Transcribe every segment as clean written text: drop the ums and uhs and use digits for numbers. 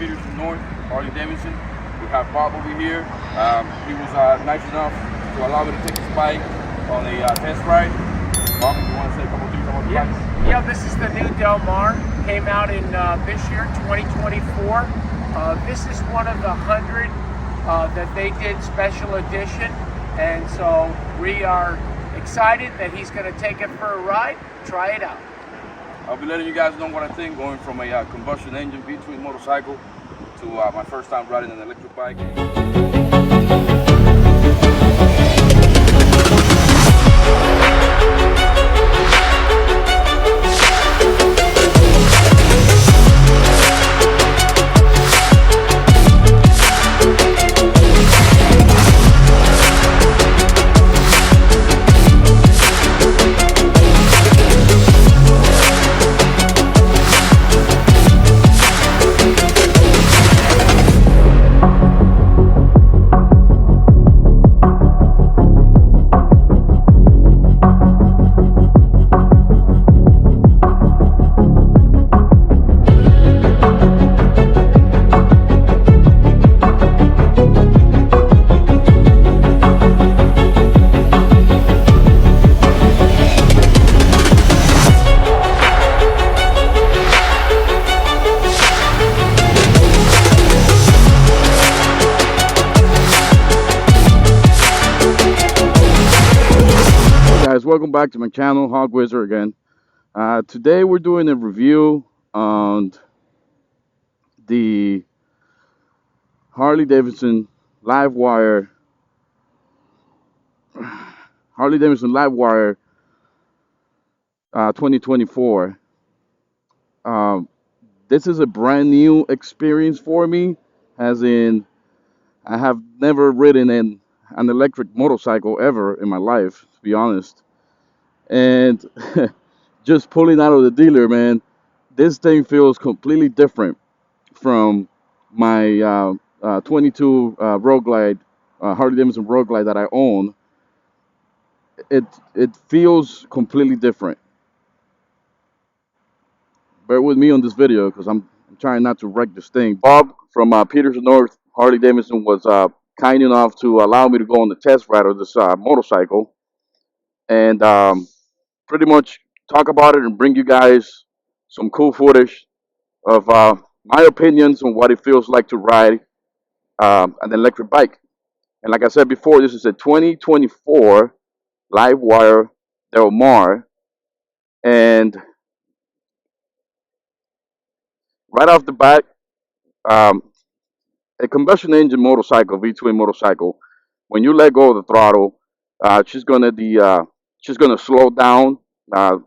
Peterson North, Harley-Davidson. We have Bob over here. He was nice enough to allow me to take his bike on a test ride. Bob, you want to say a couple things about the bike? Yeah, this is the new Del Mar. Came out in this year, 2024. This is one of the 100 that they did special edition, and so we are excited that he's going to take it for a ride. Try it out. I'll be letting you guys know what I think going from a combustion engine V-twin motorcycle to my first time riding an electric bike. Guys, welcome back to my channel, Hog Wizard again. Today we're doing a review on the Harley-Davidson Livewire 2024. This is a brand new experience for me, as in I have never ridden an electric motorcycle ever in my life, to be honest. And just pulling out of the dealer, man, this thing feels completely different from my 22 Road Glide, Harley-Davidson Road Glide that I own. It feels completely different. Bear with me on this video because I'm trying not to wreck this thing. Bob from Peterson North, Harley-Davidson was kind enough to allow me to go on the test ride of this motorcycle and pretty much talk about it and bring you guys some cool footage of my opinions on what it feels like to ride an electric bike. And like I said before, this is a 2024 Livewire Del Mar, and right off the bat, a combustion engine motorcycle, V-twin motorcycle, when you let go of the throttle, she's gonna slow down, the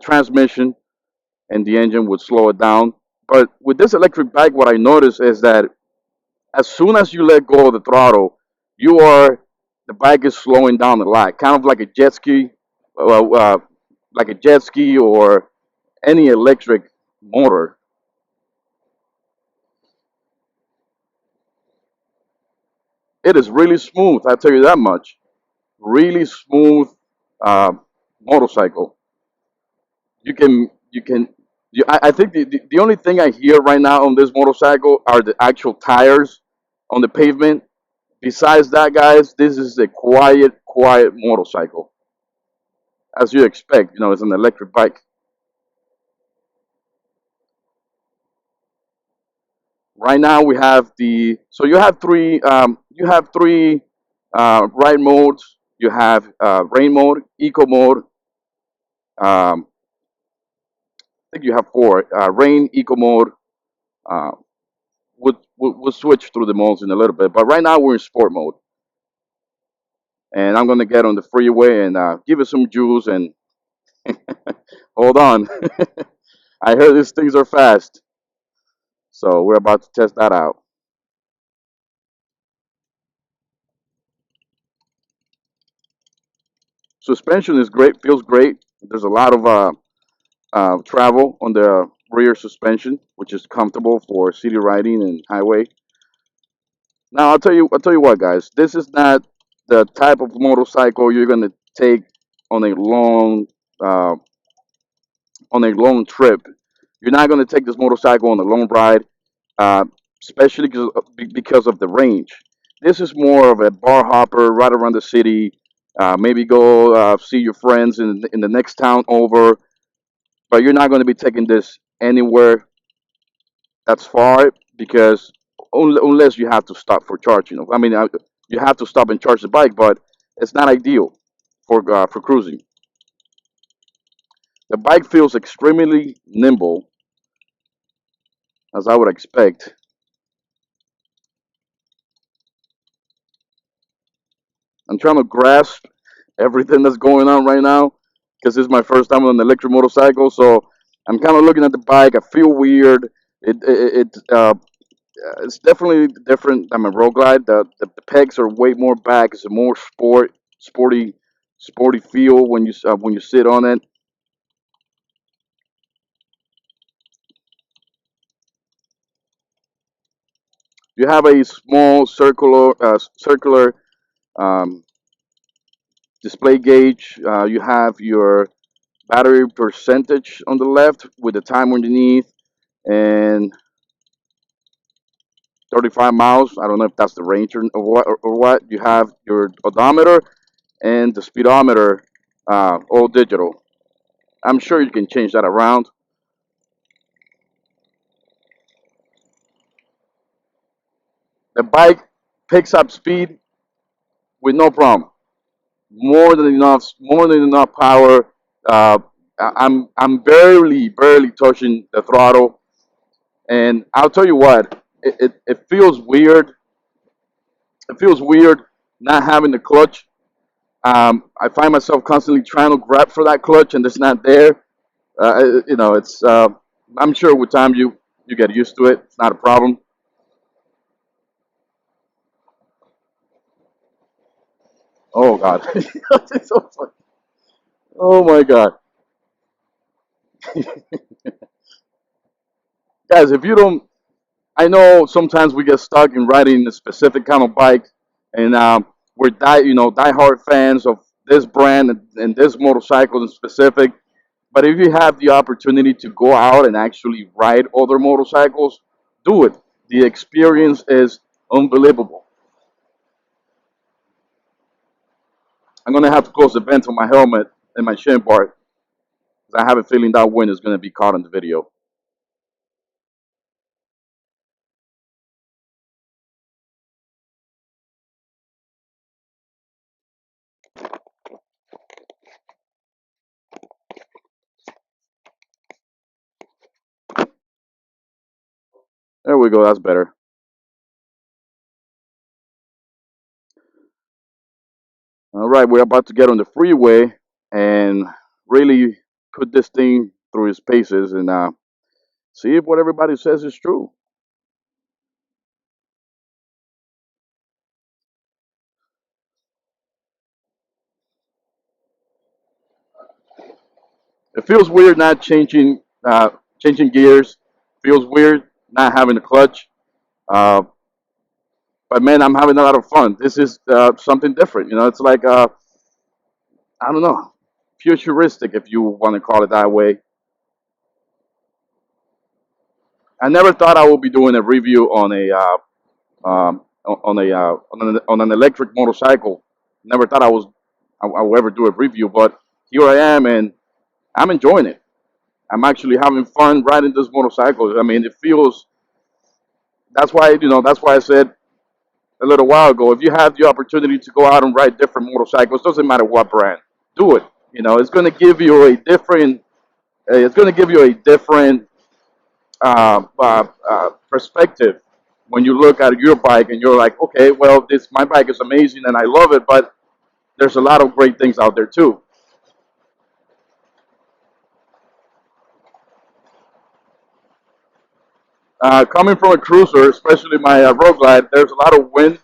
transmission and the engine would slow it down. But with this electric bike, what I noticed is that as soon as you let go of the throttle, the bike is slowing down a lot, kind of like a jet ski, or any electric motor. It is really smooth, I tell you that much. Really smooth motorcycle. I think the only thing I hear right now on this motorcycle are the actual tires on the pavement. Besides that, guys, this is a quiet motorcycle. As you expect, it's an electric bike. Right now we have you have three ride modes. You have rain mode, eco mode. I think you have four. Rain, eco mode. We'll switch through the modes in a little bit, but right now we're in sport mode. And I'm gonna get on the freeway and give it some juice and hold on. I heard these things are fast, so we're about to test that out. Suspension is great, feels great. There's a lot of travel on the rear suspension, which is comfortable for city riding and highway. Now I'll tell you what, guys. This is not the type of motorcycle you're gonna take on a long trip. You're not going to take this motorcycle on a long ride, uh, especially because of the range. This is more of a bar hopper right around the city. Maybe go see your friends in the next town over, but you're not going to be taking this anywhere that's far because unless you have to stop for charging. I mean, you have to stop and charge the bike, but it's not ideal for cruising. The bike feels extremely nimble, as I would expect. I'm trying to grasp everything that's going on right now because this is my first time on an electric motorcycle. So I'm kind of looking at the bike. I feel weird. It's definitely different than my road glide. The pegs are way more back. It's a more sporty, sporty feel when you sit on it. You have a small circular um, display gauge. You have your battery percentage on the left with the time underneath and 35 miles. I don't know if that's the range or what. You have your odometer and the speedometer, all digital. I'm sure you can change that around. The bike picks up speed with no problem. More than enough power. Uh, I'm barely touching the throttle, and I'll tell you what, it feels weird. It feels weird not having the clutch. I find myself constantly trying to grab for that clutch, and it's not there. It's. I'm sure with time you get used to it. It's not a problem. Oh God. It's so funny. Oh my God, guys! If you don't, I know sometimes we get stuck in riding a specific kind of bike, and we're diehard fans of this brand and this motorcycle in specific. But if you have the opportunity to go out and actually ride other motorcycles, do it. The experience is unbelievable. I'm gonna have to close the vent on my helmet and my shin part because I have a feeling that wind is gonna be caught in the video. There we go. That's better. All right, we're about to get on the freeway and really put this thing through its paces and see if what everybody says is true. It feels weird not changing gears. Feels weird not having a clutch. Uh, but man, I'm having a lot of fun. This is something different. It's like I don't know, futuristic if you want to call it that way. I never thought I would be doing a review on an electric motorcycle. Never thought I would ever do a review, but here I am, and I'm enjoying it. I'm actually having fun riding this motorcycle. I mean, it feels. That's why I said a little while ago, if you have the opportunity to go out and ride different motorcycles, doesn't matter what brand, do it. It's going to give you a different. It's going to give you a different perspective when you look at your bike and you're like, okay, well, this my bike is amazing and I love it, but there's a lot of great things out there too. Coming from a cruiser, especially my road glide, there's a lot of wind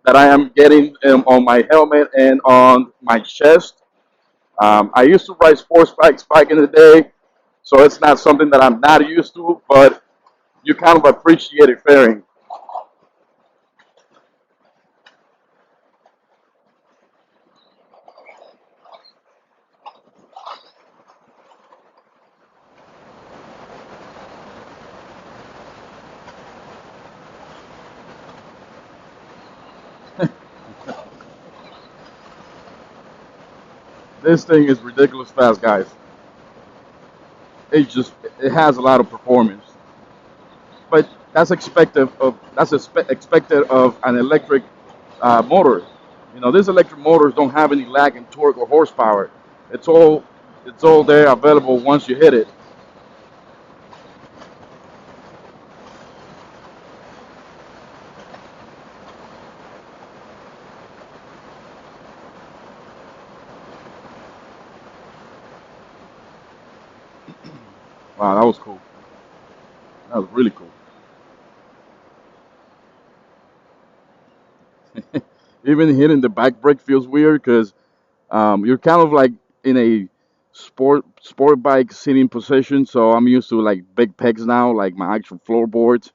that I am getting on my helmet and on my chest. I used to ride sports bikes back in the day, so it's not something that I'm not used to, but you kind of appreciate it faring. This thing is ridiculous fast, guys. It has a lot of performance, but that's expected of an electric motor. You know, these electric motors don't have any lag in torque or horsepower. It's all it's all there available once you hit it. Wow, that was cool. That was really cool. Even hitting the back brake feels weird because you're kind of like in a sport bike sitting position. So I'm used to like big pegs now, like my actual floorboards.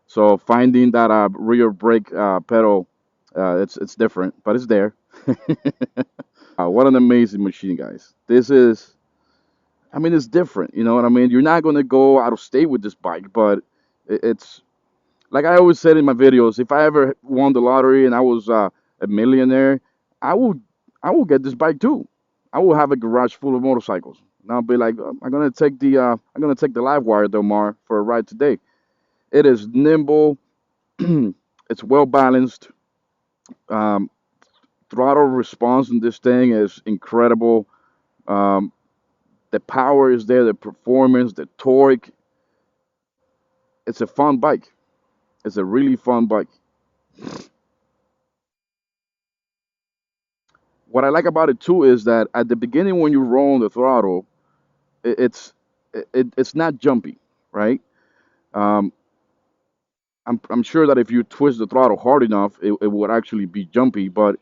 So finding that rear brake pedal, it's different, but it's there. Wow, what an amazing machine, guys! This is, I mean, it's different. You know what I mean? You're not gonna go out of state with this bike, but it's like I always said in my videos. If I ever won the lottery and I was a millionaire, I would get this bike too. I will have a garage full of motorcycles. And I'll be like, I'm gonna take the Livewire Del Mar for a ride today. It is nimble. It's well balanced. Um, Throttle response in this thing is incredible. Um, the power is there, the performance, the torque. It's a fun bike. It's a really fun bike. What I like about it too is that at the beginning when you roll on the throttle, it, it's it's not jumpy, right? Um, I'm sure that if you twist the throttle hard enough, it would actually be jumpy. But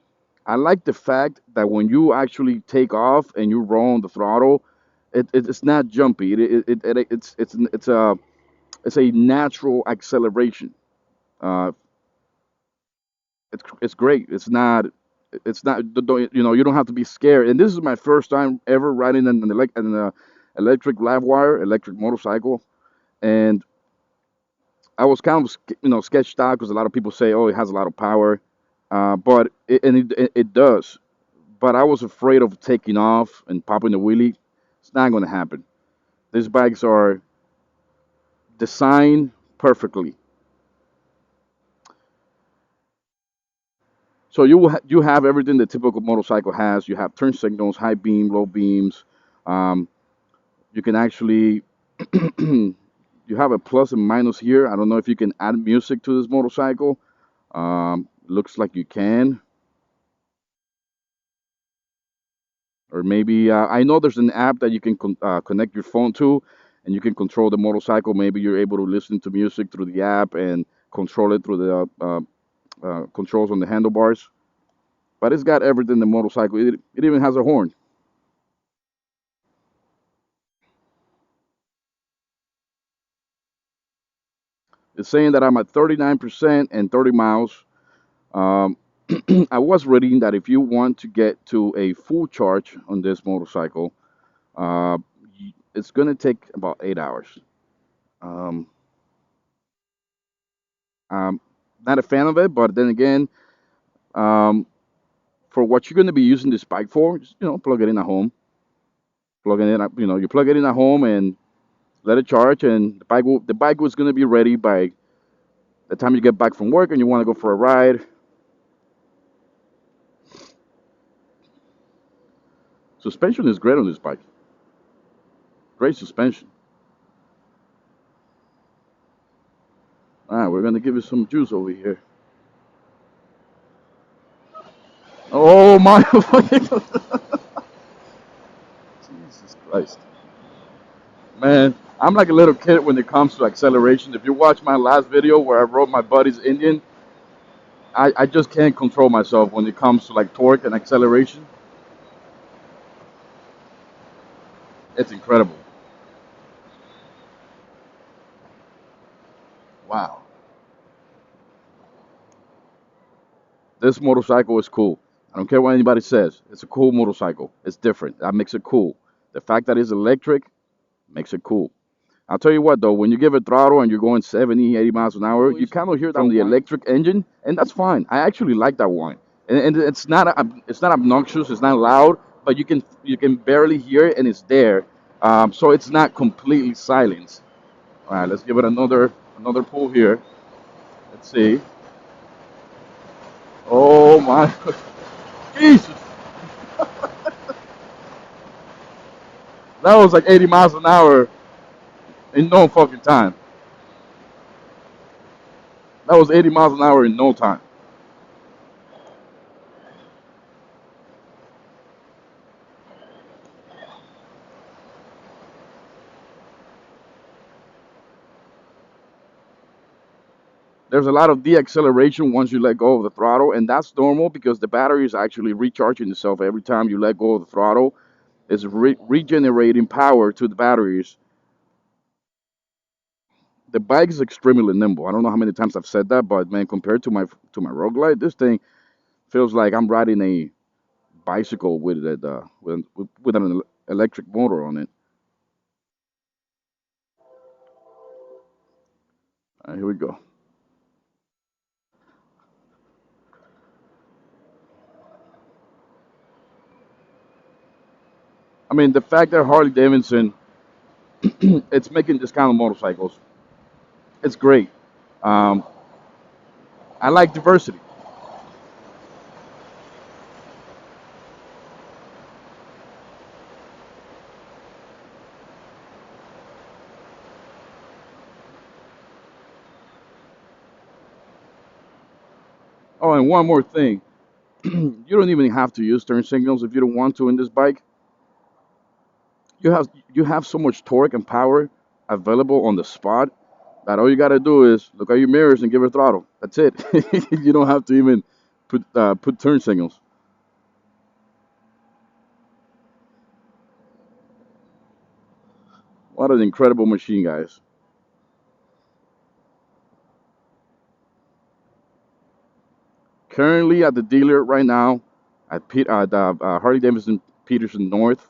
I like the fact that when you actually take off and you roll on the throttle, it's not jumpy. It's a natural acceleration. Uh, it's great. You don't have to be scared. And this is my first time ever riding an electric live wire electric motorcycle, and I was kind of sketched out because a lot of people say, oh, it has a lot of power, but it does. But I was afraid of taking off and popping the wheelie. It's not going to happen. These bikes are designed perfectly. So you have everything the typical motorcycle has. You have turn signals, high beam, low beams. Um, you can actually you have a plus and minus here. I don't know if you can add music to this motorcycle. Looks like you can, or maybe I know there's an app that you can connect your phone to, and you can control the motorcycle. Maybe you're able to listen to music through the app and control it through the controls on the handlebars. But it's got everything the motorcycle. It even has a horn. It's saying that I'm at 39% and 30 miles. Um, I was reading that if you want to get to a full charge on this motorcycle, uh, it's going to take about 8 hours. Um, I'm not a fan of it, but then again, um, for what you're going to be using this bike for, just, plug it in at home. Plug it in, you plug it in at home and let it charge, and the bike was going to be ready by the time you get back from work and you want to go for a ride. Suspension is great on this bike. Great suspension. All right, we're going to give it some juice over here. Oh my! Jesus Christ, man! I'm like a little kid when it comes to acceleration. If you watch my last video where I rode my buddy's Indian, I just can't control myself when it comes to like torque and acceleration. It's incredible. Wow, this motorcycle is cool. I don't care what anybody says. It's a cool motorcycle. It's different. That makes it cool. The fact that it's electric makes it cool. I'll tell you what though, when you give it throttle and you're going 70, 80 miles an hour, you kind of hear that from the electric engine, and that's fine. I actually like that whine, and it's not obnoxious, it's not loud, but you can barely hear it, and it's there. So it's not completely silent. All right, let's give it another pull here. Let's see. Oh my Jesus, that was like 80 miles an hour in no fucking time. That was 80 miles an hour in no time. There's a lot of deceleration once you let go of the throttle, and that's normal because the battery is actually recharging itself every time you let go of the throttle. It's regenerating power to the batteries. The bike is extremely nimble. I don't know how many times I've said that, but man, compared to my road glide, this thing feels like I'm riding a bicycle with an electric motor on it. All right, here we go. I mean, the fact that Harley Davidson it's making this kind of motorcycles, it's great. Um, I like diversity. Oh, and one more thing, you don't even have to use turn signals if you don't want to in this bike. You have so much torque and power available on the spot that all you gotta do is look at your mirrors and give it throttle. That's it. You don't have to even put turn signals. What an incredible machine, guys. Currently at the dealer right now at the Harley Davidson Peterson North,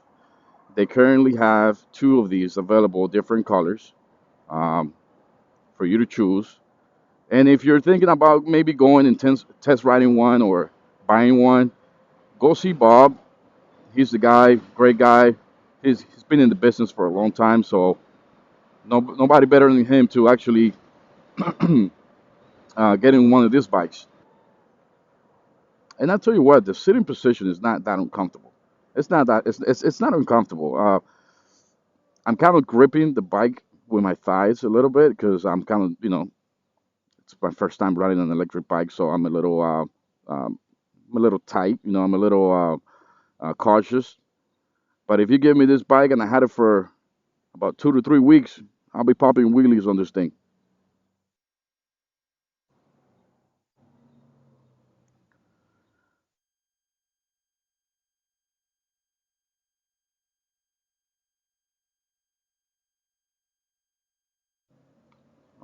they currently have two of these available, different colors, um, for you to choose. And if you're thinking about maybe going and test riding one or buying one, go see Bob. He's the guy, great guy. He's been in the business for a long time, so nobody better than him to actually get in one of these bikes. And I tell you what, the sitting position is not that uncomfortable. It's not uncomfortable. I'm kind of gripping the bike with my thighs a little bit because I'm kind of it's my first time riding an electric bike, so I'm a little tight. I'm a little cautious. But if you give me this bike and I had it for about 2 to 3 weeks, I'll be popping wheelies on this thing.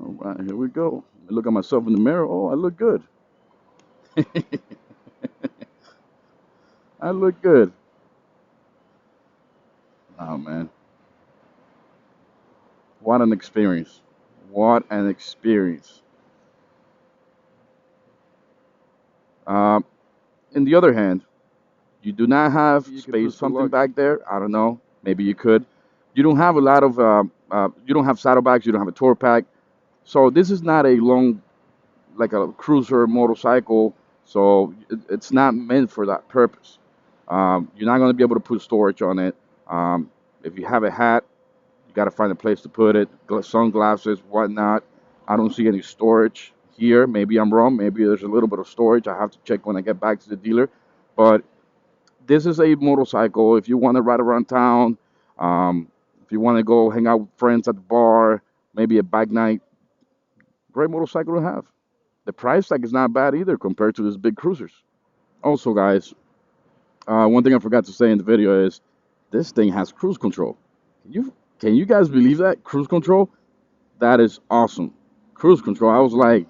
All right, here we go. I look at myself in the mirror. Oh, I look good. I look good. Oh man, what an experience! What an experience. Um, in the other hand, you do not have you space something back there. I don't know. Maybe you could. You don't have a lot of. You don't have saddlebags. You don't have a tour pack. So this is not a long, like a cruiser motorcycle. So it's not meant for that purpose. You're not going to be able to put storage on it. If you have a hat, you got to find a place to put it. Sunglasses, whatnot. I don't see any storage here. Maybe I'm wrong. Maybe there's a little bit of storage. I have to check when I get back to the dealer. But this is a motorcycle. If you want to ride around town, if you want to go hang out with friends at the bar, maybe a bike night, great motorcycle to have. The price tag is not bad either compared to these big cruisers. Also, guys, one thing I forgot to say in the video is this thing has cruise control. Can you guys believe that cruise control? That is awesome. Cruise control. I was like,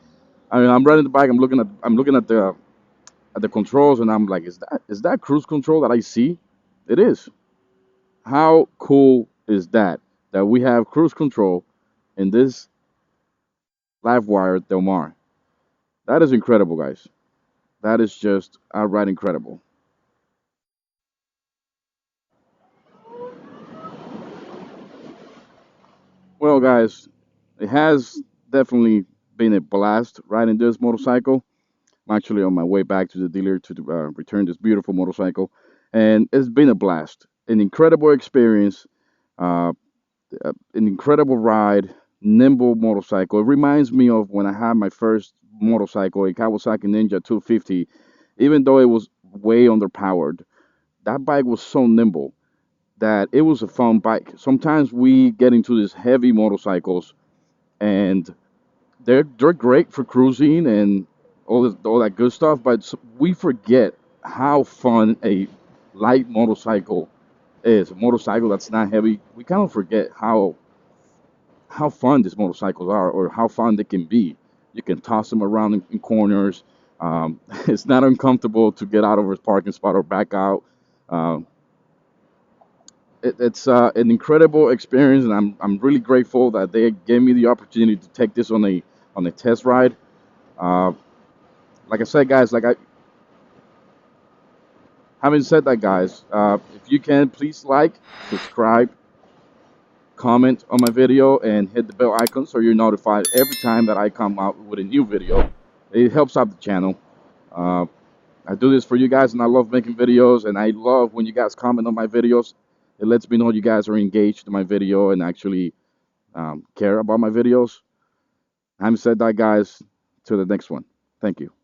I mean, I'm riding the bike. I'm looking at the controls, and I'm like, is that cruise control that I see? It is. How cool is that? That we have cruise control in this Livewire Del Mar. That is incredible, guys. That is just outright incredible. Well, guys, it has definitely been a blast riding this motorcycle. I'm actually on my way back to the dealer to return this beautiful motorcycle, and it's been a blast, an incredible experience, uh, an incredible ride, nimble motorcycle. It reminds me of when I had my first motorcycle, a Kawasaki Ninja 250. Even though it was way underpowered, that bike was so nimble that it was a fun bike. Sometimes we get into these heavy motorcycles, and they're great for cruising and all that good stuff, but we forget how fun a light motorcycle is. A motorcycle that's not heavy. We kind of forget how fun these motorcycles are, or how fun they can be. You can toss them around in corners. It's not uncomfortable to get out of a parking spot or back out. Um, it's an incredible experience, and I'm really grateful that they gave me the opportunity to take this on a test ride. Uh, like I said, guys, having said that, guys, if you can, please like, subscribe, comment on my video, and hit the bell icon so you're notified every time that I come out with a new video. It helps out the channel. Uh, I do this for you guys, and I love making videos, and I love when you guys comment on my videos. It lets me know you guys are engaged in my video and actually care about my videos. Having said that, guys, to the next one. Thank you.